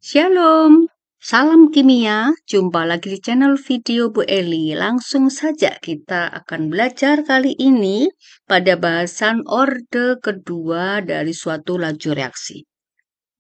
Shalom, salam kimia. Jumpa lagi di channel video Bu Eli. Langsung saja kita akan belajar kali ini pada bahasan orde kedua dari suatu laju reaksi.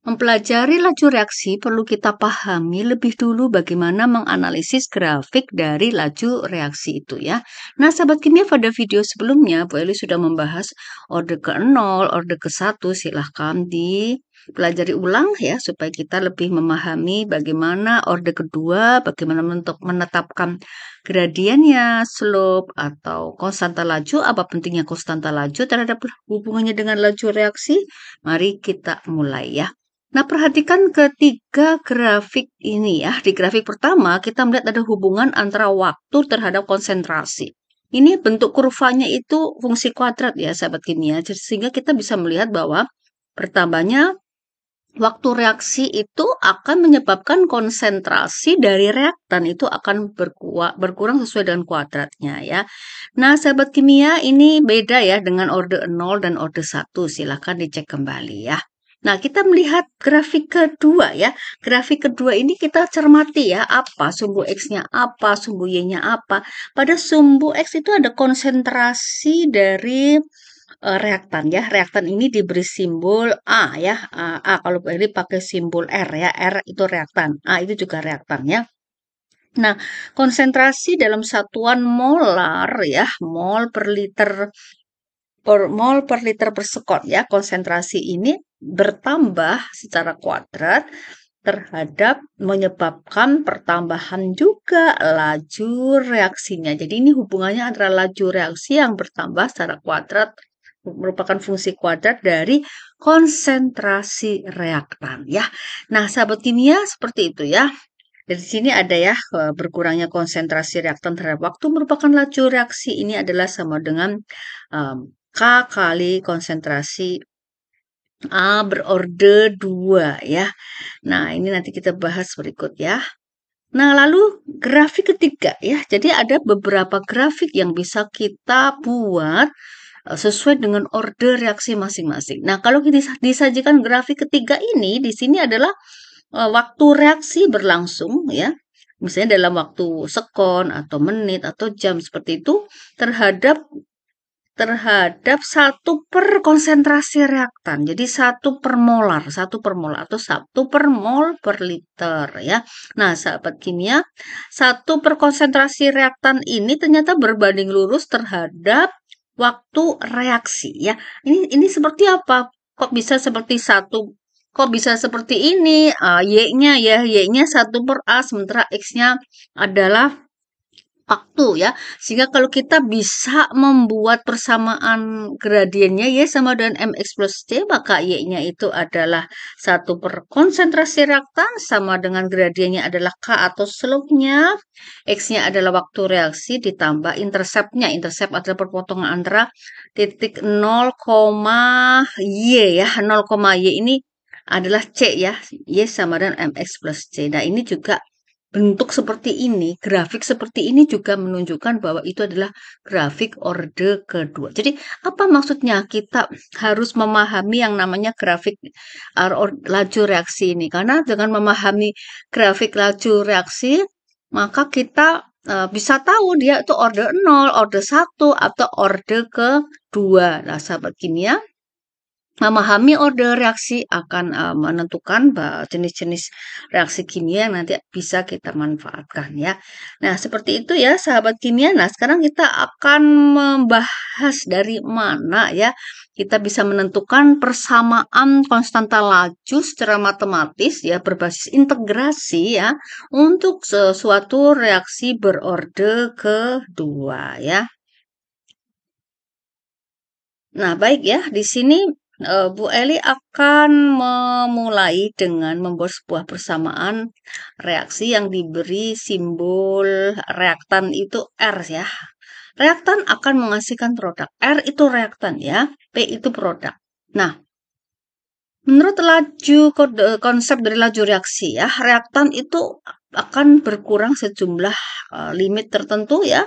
Mempelajari laju reaksi perlu kita pahami lebih dulu bagaimana menganalisis grafik dari laju reaksi itu ya. Nah, sahabat kimia, pada video sebelumnya Bu Eli sudah membahas orde ke-0, orde ke-1. Silahkan dipelajari ulang ya supaya kita lebih memahami bagaimana orde kedua, bagaimana untuk menetapkan gradiennya, slope atau konstanta laju, apa pentingnya konstanta laju terhadap hubungannya dengan laju reaksi. Mari kita mulai ya. Nah, perhatikan ketiga grafik ini ya. Di grafik pertama, kita melihat ada hubungan antara waktu terhadap konsentrasi. Ini bentuk kurvanya itu fungsi kuadrat ya, sahabat kimia. Sehingga kita bisa melihat bahwa bertambahnya waktu reaksi itu akan menyebabkan konsentrasi dari reaktan itu akan berkurang sesuai dengan kuadratnya ya. Nah, sahabat kimia, ini beda ya dengan orde 0 dan orde 1. Silahkan dicek kembali ya. Nah, kita melihat grafik kedua ya. Grafik kedua ini kita cermati ya, apa sumbu X-nya apa, sumbu Y-nya apa. Pada sumbu X itu ada konsentrasi dari reaktan ya. Reaktan ini diberi simbol A ya. A kalau ini pakai simbol R ya. R itu reaktan. A itu juga reaktan ya. Nah, konsentrasi dalam satuan molar ya, mol per liter per sekon ya. Konsentrasi ini bertambah secara kuadrat terhadap menyebabkan pertambahan juga laju reaksinya. Jadi ini hubungannya antara laju reaksi yang bertambah secara kuadrat merupakan fungsi kuadrat dari konsentrasi reaktan ya. Nah, sahabat kimia, seperti itu ya. Dari sini ada ya, berkurangnya konsentrasi reaktan terhadap waktu merupakan laju reaksi ini adalah sama dengan K kali konsentrasi A berorde 2 ya. Nah, ini nanti kita bahas berikut ya. Nah, lalu grafik ketiga ya. Jadi ada beberapa grafik yang bisa kita buat sesuai dengan orde reaksi masing-masing. Nah, kalau disajikan grafik ketiga ini, di sini adalah waktu reaksi berlangsung ya. Misalnya dalam waktu sekon atau menit atau jam seperti itu terhadap satu per konsentrasi reaktan. Jadi satu per molar atau satu per mol per liter ya. Nah, sahabat kimia, satu per konsentrasi reaktan ini ternyata berbanding lurus terhadap waktu reaksi ya. Ini seperti apa? Kok bisa seperti satu? Kok bisa seperti ini? Y-nya ya, Y-nya 1 per A, sementara X-nya adalah waktu ya. Sehingga kalau kita bisa membuat persamaan gradiennya Y sama dengan MX plus C, maka Y-nya itu adalah 1 per konsentrasi reaktan sama dengan gradiennya adalah K atau slope-nya. X-nya adalah waktu reaksi ditambah intercept-nya. Intercept adalah perpotongan antara titik 0, Y ya. 0, Y ini adalah C ya. Y sama dengan MX plus C. Nah, ini juga bentuk seperti ini, grafik seperti ini juga menunjukkan bahwa itu adalah grafik orde kedua. Jadi, apa maksudnya kita harus memahami yang namanya grafik laju reaksi ini? Karena dengan memahami grafik laju reaksi, maka kita bisa tahu dia itu orde 0, orde 1, atau orde kedua. Nah, sahabat kimia, memahami orde reaksi akan menentukan jenis-jenis reaksi kimia yang nanti bisa kita manfaatkan ya. Nah, seperti itu ya sahabat kimia. Nah, sekarang kita akan membahas dari mana ya kita bisa menentukan persamaan konstanta laju secara matematis ya berbasis integrasi ya untuk sesuatu reaksi berorde kedua ya. Nah, baik ya, di sini Bu Eli akan memulai dengan membuat sebuah persamaan reaksi yang diberi simbol reaktan itu R ya. Reaktan akan menghasilkan produk. R itu reaktan ya, P itu produk. Nah, menurut konsep dari laju reaksi ya, reaktan itu akan berkurang sejumlah limit tertentu ya.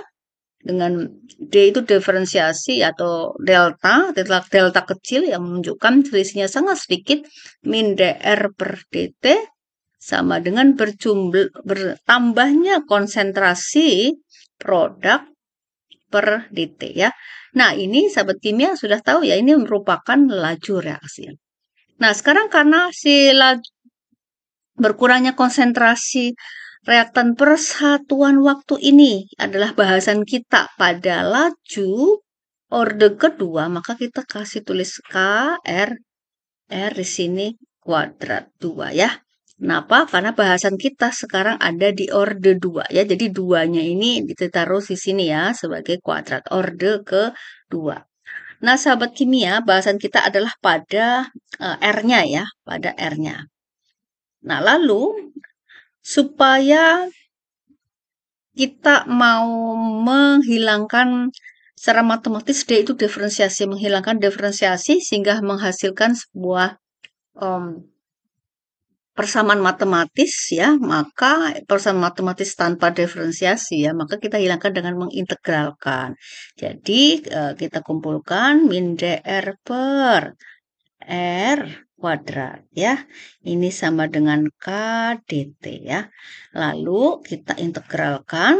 Dengan D itu diferensiasi atau delta kecil yang menunjukkan selisihnya sangat sedikit, min dr per dt sama dengan bertambahnya konsentrasi produk per dt ya. Nah, ini sahabat kimia sudah tahu ya, ini merupakan laju reaksi. Nah, sekarang karena berkurangnya konsentrasi reaktan per satuan waktu ini adalah bahasan kita pada laju orde kedua, maka kita kasih tulis K, R di sini kuadrat 2 ya. Kenapa? Karena bahasan kita sekarang ada di orde 2 ya. Jadi 2-nya ini ditaruh di sini ya sebagai kuadrat orde kedua. Nah, sahabat kimia, bahasan kita adalah pada R-nya ya, pada R-nya. Nah, lalu supaya kita mau menghilangkan secara matematis D itu diferensiasi, menghilangkan diferensiasi sehingga menghasilkan sebuah persamaan matematis ya, maka persamaan matematis tanpa diferensiasi ya, maka kita hilangkan dengan mengintegralkan. Jadi kita kumpulkan min dr per r kuadrat ya. Ini sama dengan k dt ya. Lalu kita integralkan.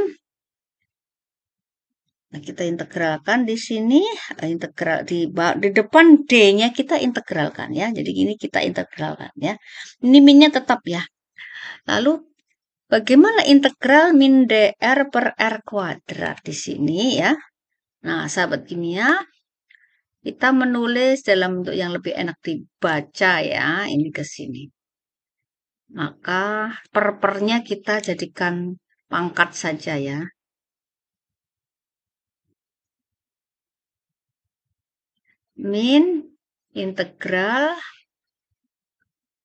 Nah, kita integralkan di sini, integral di depan D-nya kita integralkan ya. Jadi ini kita integralkan ya. Ini minnya tetap ya. Lalu bagaimana integral min dr per r kuadrat di sini ya? Nah, sahabat kimia, kita menulis dalam bentuk yang lebih enak dibaca ya. Ini ke sini. Maka pernya kita jadikan pangkat saja ya. Min integral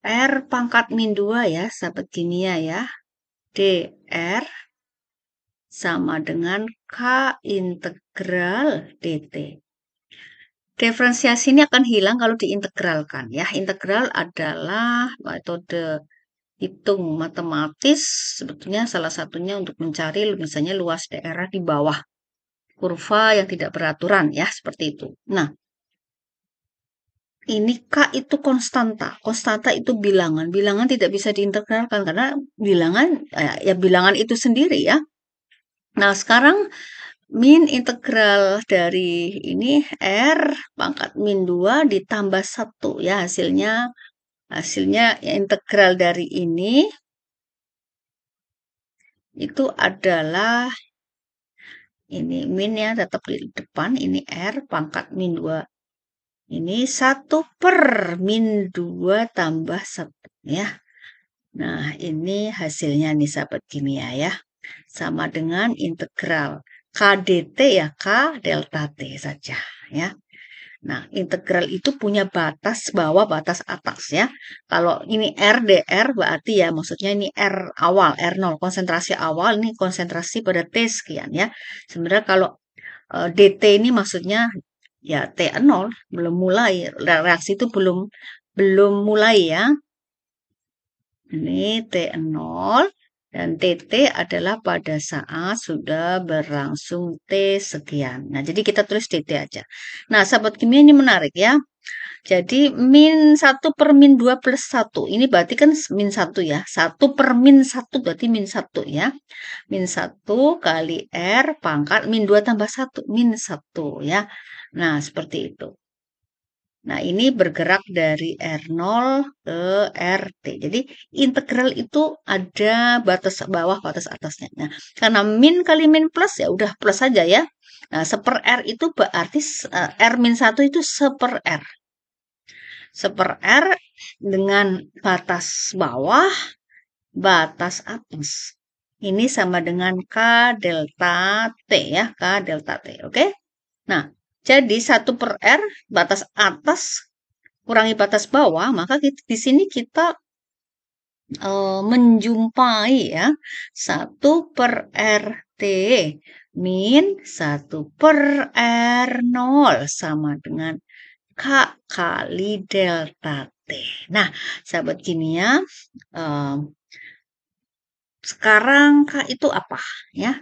R pangkat min 2 ya, sahabat kimia ya. dr sama dengan K integral dt. Diferensiasi ini akan hilang kalau diintegralkan ya. Integral adalah metode hitung matematis, sebetulnya salah satunya untuk mencari misalnya luas daerah di bawah kurva yang tidak beraturan ya, seperti itu. Nah, ini K itu konstanta. Konstanta itu bilangan. Bilangan tidak bisa diintegralkan karena bilangan ya bilangan itu sendiri ya. Nah, sekarang min integral dari ini R pangkat min 2 ditambah 1 ya, hasilnya integral dari ini itu adalah ini min ya, tetap di depan, ini R pangkat min 2. Ini 1 per min 2 tambah 1 ya. Nah, ini hasilnya nih sahabat kimia ya. Sama dengan integral K dt ya, K delta T saja ya. Nah, integral itu punya batas bawah, batas atas ya. Kalau ini R dr berarti ya, maksudnya ini R awal, R0, konsentrasi awal, ini konsentrasi pada T sekian ya. Sebenarnya kalau dt ini maksudnya ya T0 belum mulai, reaksi itu belum mulai ya. Ini T0 dan TT adalah pada saat sudah berlangsung T sekian. Nah, jadi kita tulis TT aja. Nah, sahabat kimia ini menarik ya. Jadi min 1 per min 2 plus 1. Ini berarti kan min 1 ya. 1 per min 1 berarti min 1 ya. Min 1 kali R pangkat min 2 tambah 1. Min 1 ya. Nah, seperti itu. Nah, ini bergerak dari R0 ke RT. Jadi, integral itu ada batas bawah, batas atasnya. Nah, karena min kali min plus, ya udah plus saja ya. Nah, seper R itu berarti R min 1 itu seper R. Seper R dengan batas bawah, batas atas. Ini sama dengan K delta T ya, K delta T. Oke? Nah, jadi 1 per R, batas atas kurangi batas bawah, maka di sini kita menjumpai ya 1 per RT min 1 per R0 sama dengan K kali delta T. Nah, sahabat kimia, sekarang K itu apa ya?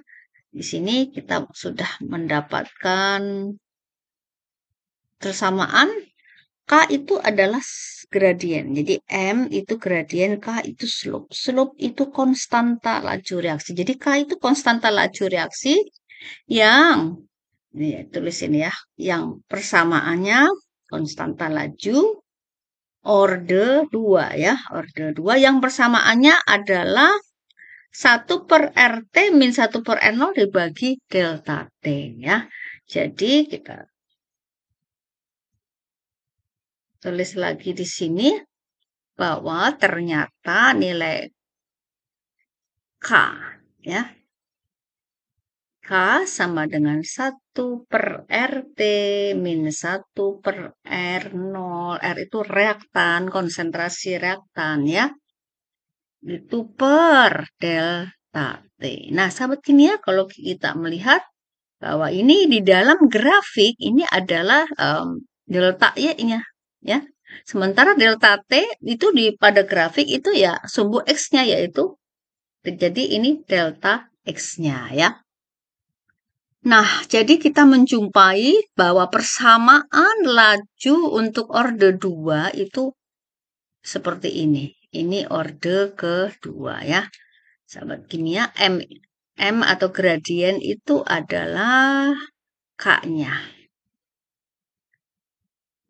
Di sini kita sudah mendapatkan persamaan K itu adalah gradien. Jadi M itu gradien, K itu slope. Slope itu konstanta laju reaksi. Jadi K itu konstanta laju reaksi yang, ini tulis ini ya, yang persamaannya konstanta laju orde 2 ya, orde 2 yang persamaannya adalah 1 per RT min 1 per R0 dibagi delta T ya. Jadi kita tulis lagi di sini bahwa ternyata nilai K ya. K sama dengan 1 per RT min 1 per R0. R itu reaktan, konsentrasi reaktan ya. Itu per delta T. Nah, sahabat kimia, kalau kita melihat bahwa ini di dalam grafik ini adalah delta Y-nya ya. Sementara delta T itu pada grafik itu ya sumbu X-nya yaitu, jadi ini delta X-nya ya. Nah, jadi kita menjumpai bahwa persamaan laju untuk orde 2 itu seperti ini. Ini orde kedua ya. Sahabat kimia, M atau gradien itu adalah K-nya.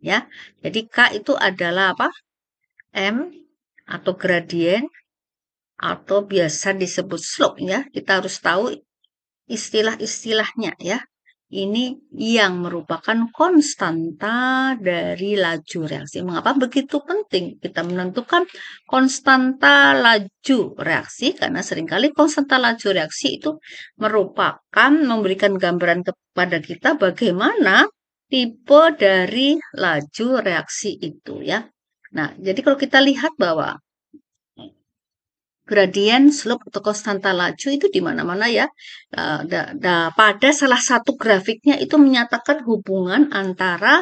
Ya. Jadi K itu adalah apa? M atau gradien atau biasa disebut slope ya. Kita harus tahu istilah-istilahnya ya. Ini yang merupakan konstanta dari laju reaksi. Mengapa begitu penting kita menentukan konstanta laju reaksi? Karena seringkali konstanta laju reaksi itu merupakan memberikan gambaran kepada kita bagaimana tipe dari laju reaksi itu ya. Nah, jadi kalau kita lihat bahwa gradien, slope, atau konstanta laju itu di mana-mana ya. Pada salah satu grafiknya itu menyatakan hubungan antara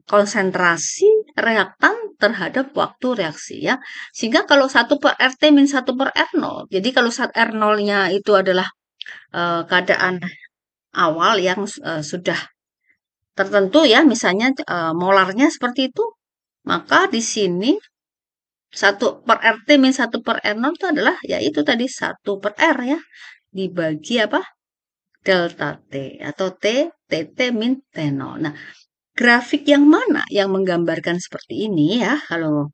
konsentrasi reaktan terhadap waktu reaksi ya. Sehingga kalau 1 per RT min 1 per R0, jadi kalau saat R0-nya itu adalah keadaan awal yang sudah tertentu ya, misalnya molarnya seperti itu, maka di sini 1 per RT min 1 per R0 itu adalah ya itu tadi 1 per R ya. Dibagi apa? Delta T atau TT min T0. Nah, grafik yang mana yang menggambarkan seperti ini ya? Kalau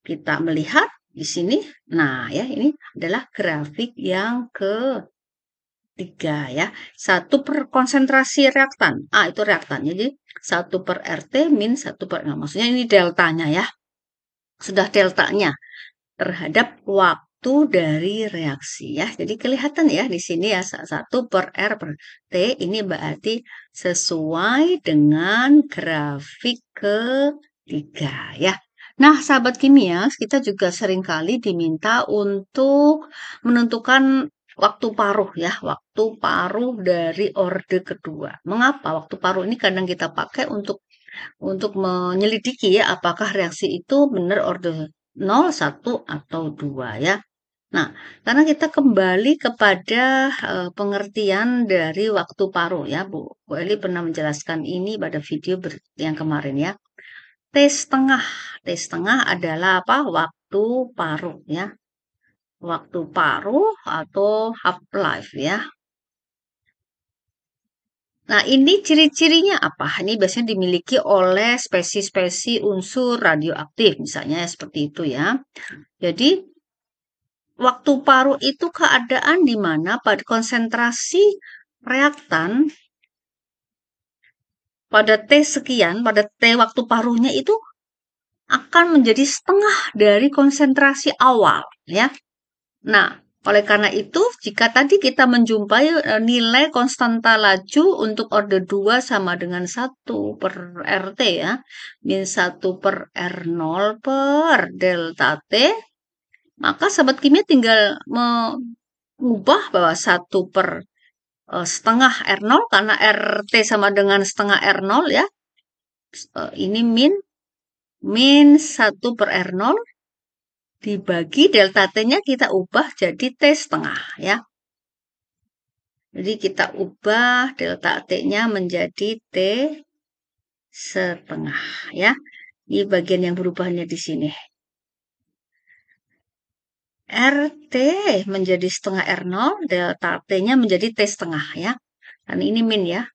kita melihat di sini, nah ya ini adalah grafik yang ketiga ya. 1 per konsentrasi reaktan. Itu reaktan. Jadi 1 per RT min 1 per R0. Maksudnya ini deltanya ya. Sudah deltanya terhadap waktu dari reaksi ya. Jadi kelihatan ya di sini ya 1 per R per T ini berarti sesuai dengan grafik ketiga ya. Nah, sahabat kimia, kita juga seringkali diminta untuk menentukan waktu paruh ya, waktu paruh dari orde kedua. Mengapa waktu paruh ini kadang kita pakai untuk menyelidiki ya apakah reaksi itu benar orde 0, 1, atau 2 ya. Nah, karena kita kembali kepada pengertian dari waktu paruh ya, Bu Eli pernah menjelaskan ini pada video yang kemarin ya. T setengah. T setengah adalah apa? Waktu paruh ya. Waktu paruh atau half life ya. Nah, ini ciri-cirinya apa? Ini biasanya dimiliki oleh spesies-spesies unsur radioaktif, misalnya seperti itu ya. Jadi, waktu paruh itu keadaan di mana pada konsentrasi reaktan pada T sekian, pada T waktu paruhnya itu akan menjadi setengah dari konsentrasi awal ya. Nah, oleh karena itu, jika tadi kita menjumpai nilai konstanta laju untuk orde 2 sama dengan 1 per RT ya, min 1 per R0 per delta T, maka sahabat kimia tinggal mengubah bahwa 1 per setengah R0, karena RT sama dengan setengah R0 ya, ini min 1 per R0, dibagi delta T-nya kita ubah jadi T setengah ya. Jadi kita ubah delta T-nya menjadi T setengah ya. Ini bagian yang berubahnya di sini. RT menjadi setengah R0, delta T-nya menjadi T setengah ya. Dan ini min ya.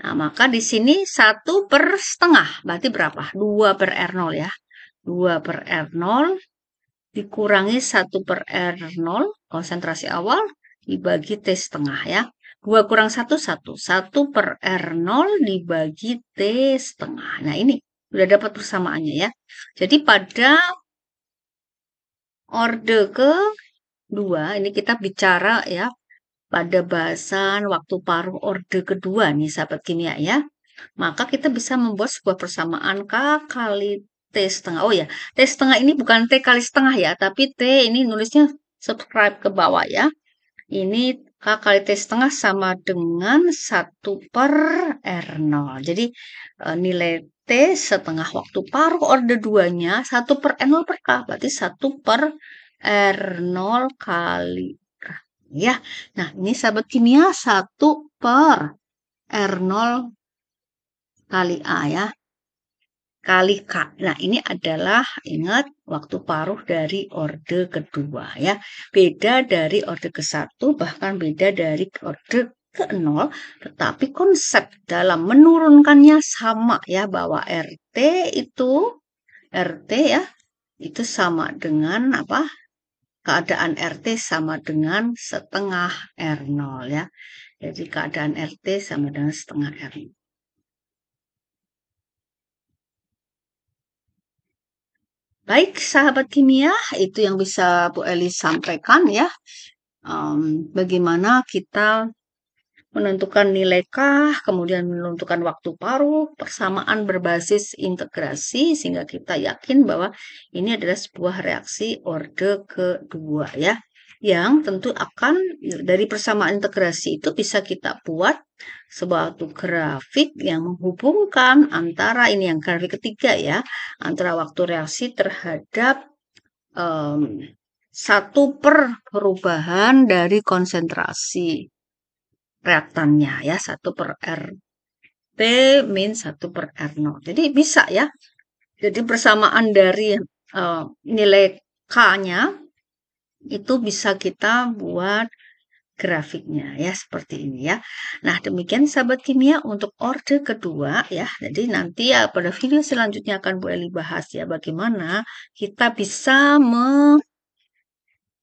Nah, maka di sini 1/setengah. Berarti berapa? 2 per R0 ya. 2 per R0 dikurangi 1/R0, konsentrasi awal, dibagi T setengah ya. 2 kurang 1, 1. 1/R0 dibagi T setengah. Nah, ini udah dapat persamaannya ya. Jadi pada orde kedua, ini kita bicara ya, pada bahasan waktu paruh orde kedua nih sahabat kimia ya. Maka kita bisa membuat sebuah persamaan K kali T setengah. Oh ya, T setengah ini bukan T kali setengah ya, tapi T ini nulisnya subscribe ke bawah ya. Ini K kali T setengah sama dengan 1/R0. Jadi nilai T setengah waktu paruh orde 2-nya 1/R0 per K. Berarti 1/R0 kali K. Ya, nah ini sahabat kimia 1/R0 kali A ya. Kali K. Nah, ini adalah, ingat, waktu paruh dari orde kedua ya. Beda dari orde ke-1, bahkan beda dari orde ke-0, tetapi konsep dalam menurunkannya sama ya, bahwa RT ya, itu sama dengan apa? Keadaan RT sama dengan setengah R0 ya. Jadi keadaan RT sama dengan setengah R0. Baik, sahabat kimia, itu yang bisa Bu Eli sampaikan ya. Bagaimana kita menentukan nilai K, kemudian menentukan waktu paruh, persamaan berbasis integrasi, sehingga kita yakin bahwa ini adalah sebuah reaksi orde kedua ya. Yang tentu akan dari persamaan integrasi itu bisa kita buat suatu grafik yang menghubungkan antara ini yang grafik ketiga ya, antara waktu reaksi terhadap 1 per perubahan dari konsentrasi reaktannya ya, 1/RT min 1/R0. Jadi bisa ya. Jadi persamaan dari nilai K-nya itu bisa kita buat grafiknya ya seperti ini ya. Nah, demikian sahabat kimia untuk orde kedua ya. Jadi nanti ya pada video selanjutnya akan Bu Eli bahas ya bagaimana kita bisa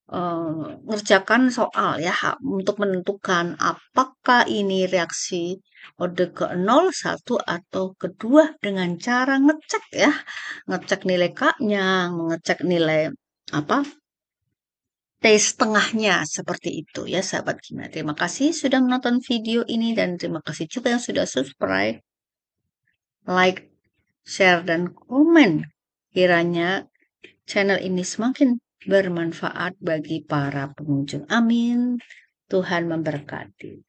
mengerjakan soal ya untuk menentukan apakah ini reaksi orde ke-0, 1 atau kedua dengan cara ngecek ya. Ngecek nilai K-nya, mengecek nilai apa? T setengahnya seperti itu ya sahabat kimia. Terima kasih sudah menonton video ini dan terima kasih juga yang sudah subscribe, like, share, dan komen. Kiranya channel ini semakin bermanfaat bagi para pengunjung. Amin. Tuhan memberkati.